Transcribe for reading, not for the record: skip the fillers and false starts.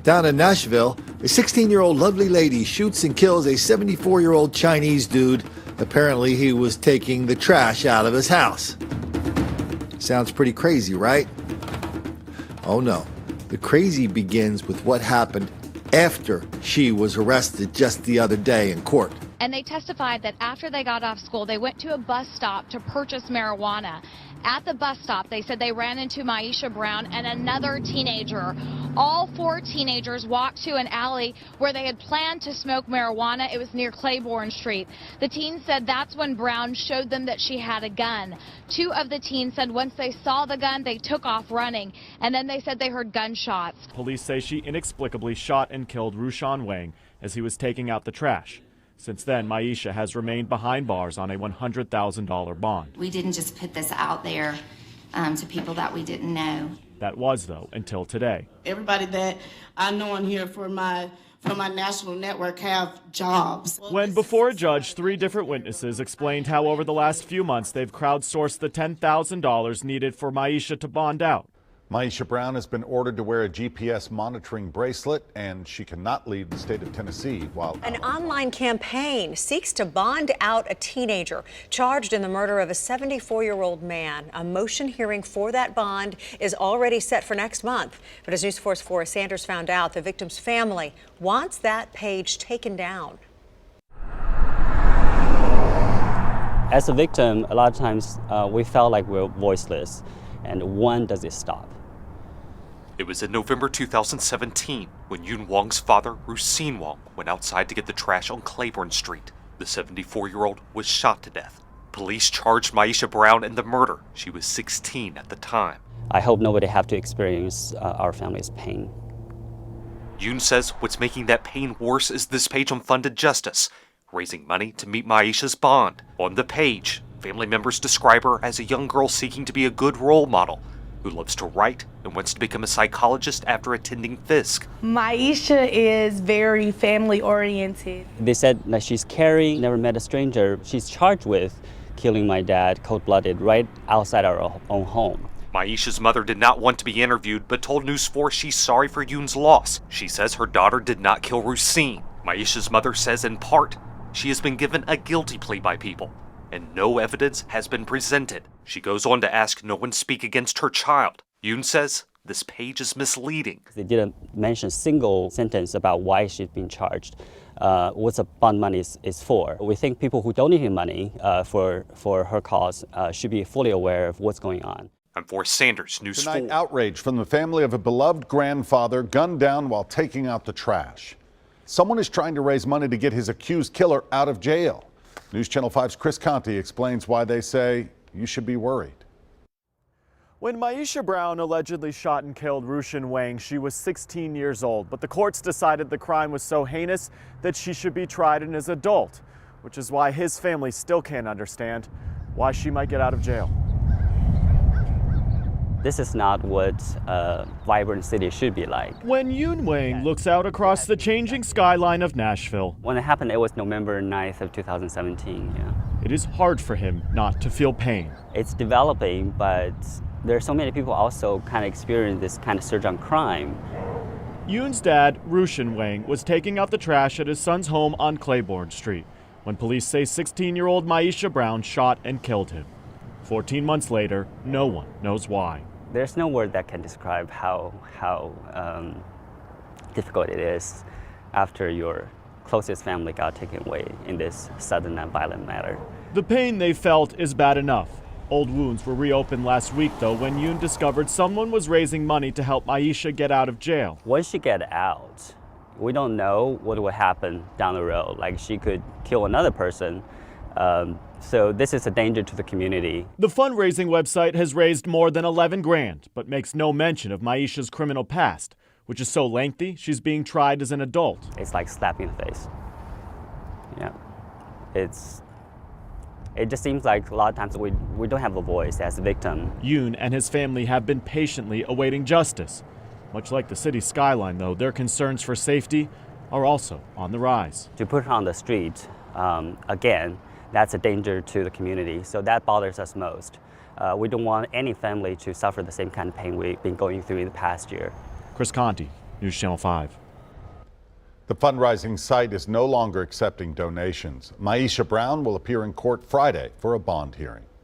Down in Nashville, a 16-year-old lovely lady shoots and kills a 74-year-old Chinese dude. Apparently, he was taking the trash out of his house. Sounds pretty crazy, right? Oh no. The crazy begins with what happened after she was arrested just the other day in court. And they testified that after they got off school, they went to a bus stop to purchase marijuana. At the bus stop, they said they ran into Maisha Brown and another teenager. All four teenagers walked to an alley where they had planned to smoke marijuana. It was near Claiborne Street. The teens said that's when Brown showed them that she had a gun. Two of the teens said once they saw the gun, they took off running, and then they said they heard gunshots. Police say she inexplicably shot and killed Rushan Wang as he was taking out the trash. Since then, Maisha has remained behind bars on a $100,000 bond. We didn't just put this out there to people that we didn't know. That was, though, until today. Everybody that I know on here for my national network have jobs. When before a judge, 3 different witnesses explained how over the last few months they've crowdsourced the $10,000 needed for Maisha to bond out. Maisha Brown has been ordered to wear a GPS monitoring bracelet, and she cannot leave the state of Tennessee while an online campaign seeks to bond out a teenager charged in the murder of a 74-year-old man. A motion hearing for that bond is already set for next month. But as News 4's Forrest Sanders found out, the victim's family wants that page taken down. As a victim, a lot of times we felt like we're voiceless. And when does it stop? It was in November 2017 when Yun Wang's father, Rusin Wang, went outside to get the trash on Claiborne Street. The 74-year-old was shot to death. Police charged Maisha Brown in the murder. She was 16 at the time. I hope nobody have to experience our family's pain. Yun says what's making that pain worse is this page on Funded Justice, raising money to meet Maisha's bond. On the page, family members describe her as a young girl seeking to be a good role model, who loves to write and wants to become a psychologist after attending Fisk. Maisha is very family-oriented. They said that she's caring, never met a stranger. She's charged with killing my dad cold-blooded right outside our own home. Maisha's mother did not want to be interviewed, but told News 4 she's sorry for Yun's loss. She says her daughter did not kill Rusin. Maisha's mother says in part, she has been given a guilty plea by people, and no evidence has been presented. She goes on to ask no one speak against her child. Yun says this page is misleading. They didn't mention a single sentence about why she's being charged, what the bond money is for. We think people who donate money for her cause should be fully aware of what's going on. I'm Forrest Sanders, News 4. Tonight, outrage from the family of a beloved grandfather gunned down while taking out the trash. Someone is trying to raise money to get his accused killer out of jail. News Channel 5's Chris Conti explains why they say you should be worried. When Maisha Brown allegedly shot and killed Rushan Wang, she was 16 years old, but the courts decided the crime was so heinous that she should be tried as an adult, which is why his family still can't understand why she might get out of jail. This is not what a vibrant city should be like. When Yun Wang looks out across the changing skyline of Nashville. When it happened, it was November 9th of 2017, yeah. It is hard for him not to feel pain. It's developing, but there are so many people also kind of experience this kind of surge on crime. Yun's dad, Rushan Wang, was taking out the trash at his son's home on Claiborne Street when police say 16-year-old Maisha Brown shot and killed him. 14 months later, no one knows why. There's no word that can describe how difficult it is after your closest family got taken away in this sudden and violent manner. The pain they felt is bad enough. Old wounds were reopened last week, though, when Yun discovered someone was raising money to help Maisha get out of jail. Once she get out, we don't know what will happen down the road. Like, she could kill another person. So this is a danger to the community. The fundraising website has raised more than 11 grand, but makes no mention of Maisha's criminal past, which is so lengthy she's being tried as an adult. It's like slapping the face. Yeah, it just seems like a lot of times we don't have a voice as a victim. Yun and his family have been patiently awaiting justice. Much like the city's skyline, though, their concerns for safety are also on the rise. To put her on the street, again, that's a danger to the community, so that bothers us most. We don't want any family to suffer the same kind of pain we've been going through in the past year. Chris Conti, News Channel 5. The fundraising site is no longer accepting donations. Maisha Brown will appear in court Friday for a bond hearing.